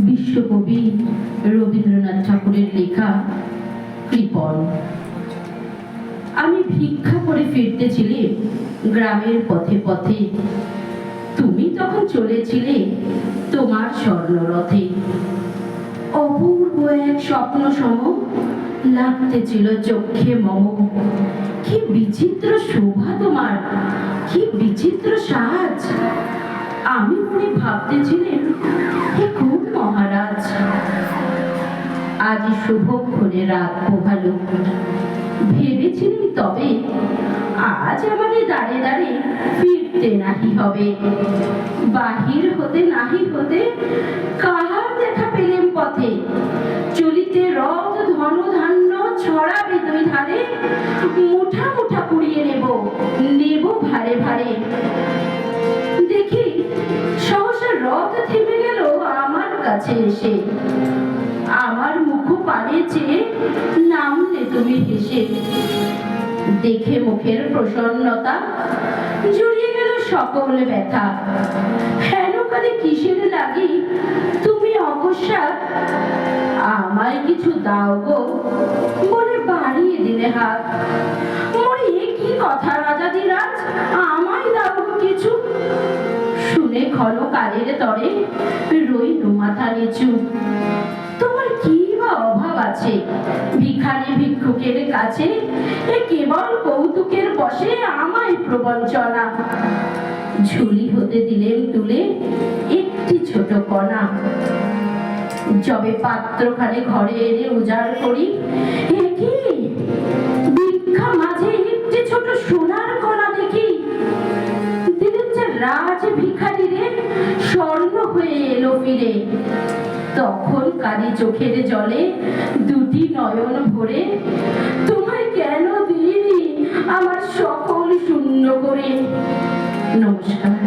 বিশ্বকবি রবীন্দ্রনাথ ঠাকুরের লেখা কৃপণ। আমি ভিক্ষা করে ফিরতেছিলে গ্রামের পথে পথে, তুমি তখন চলেছিলে তোমার স্বর্ণরথে। অপূর্ব এক স্বপ্ন সম লাগতেছিল চোখে মম। কি বিচিত্র শোভা তোমার, কি বিচিত্র সাজ। আমি মনে ভাবতেছিলেন হে কোন মহারাজ। আজ শুভক্ষণে রাত পোহালো, ভেবেছিলেন তবে আজ আমাদের দাঁড়ে দাঁড়ে ফিরতে নাহি হবে। বাহির হতে নাহি হতে কাহার দেখা পেলেন পথে। চলিতে রথ ধন ধান্য ছড়াবে দুই ধারে। মুঠা মুঠা কুড়িয়ে নেব, নেব ভারে ভারে। দেখি সহসা রথ থেমে গেল আমার কাছে এসে। আমার মুখ পানে চেয়ে নামলে তুমি হেসে। দেখে মুখের প্রসন্নতা জুড়িয়ে গেল সকল ব্যথা। হেন কালে কিসের লাগি তুমি অকস্মাৎ আমায় কিছু দাও গো বলে বাড়িয়ে দিলে হাত। মনে কি কথা রাজাধিরাজ, আমায় দাও গো কিছু। শুনে ক্ষণ কালের তরে রইল মাথা নিচু। তোমার কি বা অভাব আছে ভিখারি ভিক্ষুকের কাছে? এ কেবল কৌতুকের বসে আমায় প্রবঞ্চনা। ঝুলি হতে দিলেন তুলে একটি ছোট কণা। যবে পাত্রখানে ঘরে এনে উজাড় করি, এ কি ভিক্ষা মাঝে একটি ছোট সোনার কণা দেখি। দিলেন যে রাজ ভিখারি রে, স্বর্ণ হয়ে এলো ফিরে। তখন কালি চোখের জলে দুটি নয়ন ভরে, তোমায় কেন দিইনি আমার সকল শূন্য করে। নমস্কার।